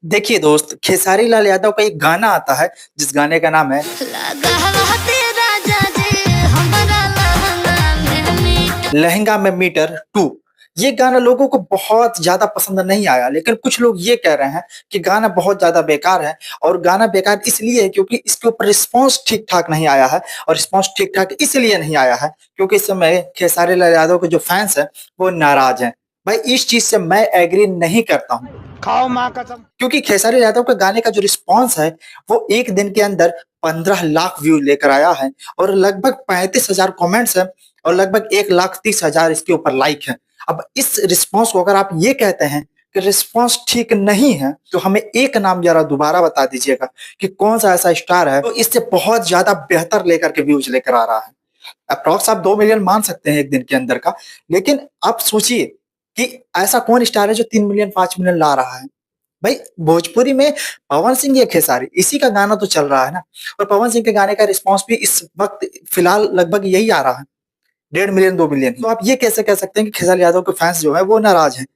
देखिए दोस्त, खेसारी लाल यादव का एक गाना आता है, जिस गाने का नाम है लहंगा में मीटर 2। ये गाना लोगों को बहुत ज़्यादा पसंद नहीं आया, लेकिन कुछ लोग ये कह रहे हैं कि गाना बहुत ज़्यादा बेकार है। और गाना बेकार इसलिए है क्योंकि इसके ऊपर रिस्पॉन्स ठीक-ठाक नहीं आया है, और रिस्पॉन्स ठीक-ठाक इसलिए नहीं आया है क्योंकि इस समय खेसारी लाल यादव के जो फैन्स हैं, वो नाराज़ हैं। भाई इस चीज़ से मैं एग्री नहीं करता हूँ। खाओ माँ कसम। क्योंकि खेसारी यादव के गाने का जो रिस्पॉन्स है, वो 1 दिन के अंदर 15 लाख व्यू लेकर आया है, और लगभग 35,000 कमेंट्स हैं, और लगभग 1,30,000 इसके ऊपर लाइक हैं। अब इस रिस्पॉन्स को अगर आप ये कहते हैं कि रिस्पॉन्स ठीक नहीं है, तो हमें एक नाम ज़रा दोबारा बता दीजिएगा कि कौन-सा ऐसा स्टार है, तो इससे बहुत ज़्यादा बेहतर लेकर के व्यूज़ लेकर आ रहा है। अप्रॉक्स आप 2 मिलियन मान सकते हैं 1 दिन के अंदर का, लेकिन आप सोचिए कि ऐसा कौन स्टार है जो 3 मिलियन, 5 मिलियन ला रहा है? भाई भोजपुरी में पवन सिंह या खेसारी इसी का गाना तो चल रहा है ना। और पवन सिंह के गाने का रिस्पॉन्स भी इस वक्त फिलहाल लगभग यही आ रहा है, 1.5 मिलियन 2 मिलियन। तो आप ये कैसे कह सकते हैं कि खेसारी यादव के फैंस जो है वो नाराज हैं?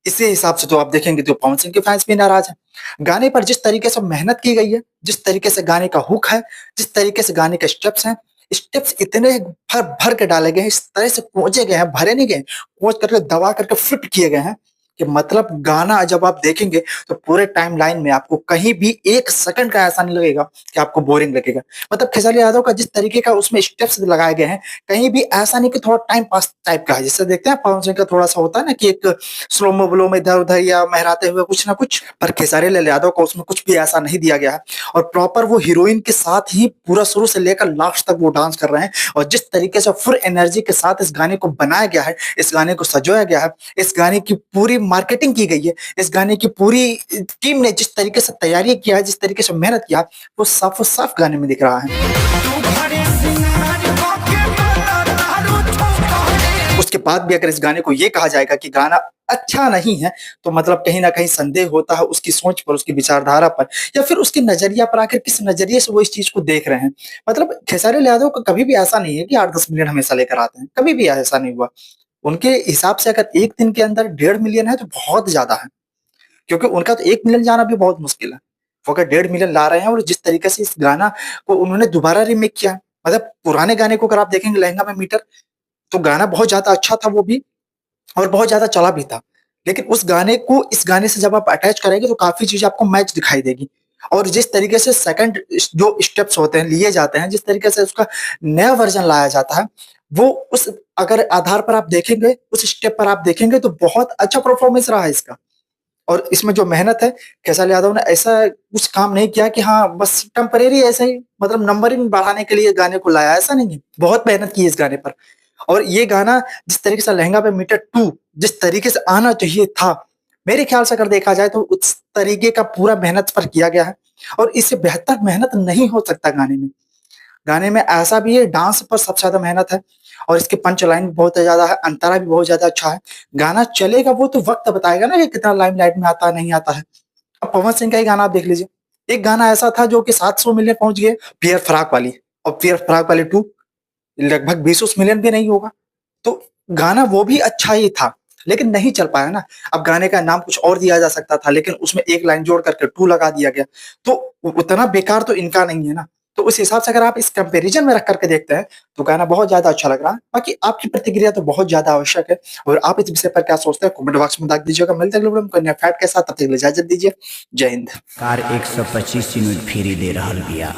इसी हिसाब से तो आप देखेंगे तो पवन सिंह के फैंस भी नाराज हैं। गाने पर जिस तरीके से मेहनत की गई है, जिस तरीके से गाने का हुक है, जिस तरीके से गाने के स्टेप्स हैं, स्टेप्स इतने भर भर के डाले गए हैं, इस तरह से कोंचे गए हैं, भरे नहीं गए, कोंच करके दबा करके फिट किए गए हैं कि मतलब गाना जब आप देखेंगे तो पूरे टाइमलाइन में आपको कहीं भी 1 सेकंड का ऐसा नहीं लगेगा कि आपको बोरिंग लगेगा। मतलब खेसारी यादव का जिस तरीके का उसमें स्टेप्स लगाए गए हैं, कहीं भी ऐसा नहीं कि थोड़ा टाइम पास टाइप का है। जैसे देखते हैं पवन सिंह का थोड़ा-सा होता है ना कि एक स्लो-mo में इधर-उधर या महराते हुए कुछ ना कुछ, पर खेसारी लाल यादव को उसमें कुछ भी ऐसा नहीं दिया गया है, और प्रॉपर वो हीरोइन के साथ ही पूरा शुरू से लेकर लास्ट तक वो डांस कर रहे हैं। और जिस तरीके से फुल एनर्जी के साथ इस गाने को बनाया गया है, इस गाने को सजाया गया है, इस गाने की पूरी मार्केटिंग की गई है, इस गाने की पूरी टीम ने जिस तरीके से तैयारी किया है, जिस तरीके से मेहनत किया, वो साफ़-साफ़ गाने में दिख रहा है। उसके बाद भी अगर इस गाने को ये कहा जाएगा कि गाना अच्छा नहीं है, तो मतलब कहीं न कहीं संदेह होता है उसकी सोच पर, उसकी विचारधारा पर, या फिर उसके नज़रिया पर आखिर किस नज़रिए से वो इस चीज़ को देख रहे हैं। मतलब खेसारी लाल यादव का कभी भी ऐसा नहीं है कि 8-10 मिलियन हमेशा लेकर आते हैं, कभी भी ऐसा नहीं हुआ। उनके हिसाब से अगर 1 दिन के अंदर 1.5 मिलियन है तो बहुत ज़्यादा है, क्योंकि उनका तो 1 मिलियन जाना भी बहुत मुश्किल है। वो अगर 1.5 मिलियन ला रहे हैं, और जिस तरीके से इस गाना को उन्होंने दोबारा रीमेक किया, मतलब पुराने गाने को अगर आप देखेंगे लहंगा में मीटर, तो गाना बहुत ज़्यादा अच्छा था वो भी, और बहुत ज़्यादा चला भी था। लेकिन उस गाने को इस गाने से जब आप अटैच करेंगे तो काफ़ी चीज़ें आपको मैच दिखाई देगी। और जिस तरीके से सेकंड जो स्टेप्स होते हैं, लिए जाते हैं, जिस तरीके से उसका नया वर्ज़न लाया जाता है, वो उस अगर आधार पर आप देखेंगे, उस स्टेप पर आप देखेंगे तो बहुत अच्छा परफ़ॉर्मेंस रहा है इसका। और इसमें जो मेहनत है, खेसारी यादव ने ऐसा कुछ काम नहीं किया कि हाँ, बस टेम्परेरी ऐसे ही मतलब नंबरिंग बढ़ाने के लिए गाने को लाया, ऐसा नहीं है। बहुत मेहनत की है इस गाने पर। और ये गाना जिस तरीके से लहंगा पे मीटर 2 जिस तरीके से आना चाहिए था, मेरे ख्याल से अगर देखा जाए तो उस तरीके का पूरा मेहनत पर किया गया है, और इससे बेहतर मेहनत नहीं हो सकता गाने में। गाने में ऐसा भी है, डांस पर सबसे ज़्यादा मेहनत है, और इसके पंच लाइन भी बहुत ज़्यादा है, अंतरा भी बहुत ज़्यादा अच्छा है। गाना चलेगा वो तो वक़्त बताएगा ना कि कितना लाइमलाइट में आता है, नहीं आता है। अब पवन सिंह का ही गाना आप देख लीजिए। एक गाना ऐसा था जो कि 700 मिलियन पहुँच गए, पियर फ्रॉक वाली, और पियर फ्रॉक वाली 2 लगभग 20-20 मिलियन भी नहीं होगा। तो गाना वो भी अच्छा ही था, लेकिन नहीं चल पाया ना। अब गाने का नाम कुछ और दिया जा सकता था, लेकिन उसमें एक लाइन जोड़ करके 2 लगा दिया गया। तो उतना बेकार तो इनका नहीं है ना। तो उस हिसाब से अगर आप इस कंपैरिज़न में रख करके देखते हैं, तो गाना बहुत ज़्यादा अच्छा लग रहा है। बाकी आपकी प्रतिक्रिया तो बहुत ज़्यादा आवश्यक है, और आप इस विषय पर क्या सोचते हैं कमेंट बॉक्स में दाग दीजिएगा। मिलते हैं अगले वीडियो में कोई नया फैक्ट के साथ, तब तक के लिए इजाज़त दीजिए। जय हिंद। कार 125 यूनिट फ्री दे रहल बिया।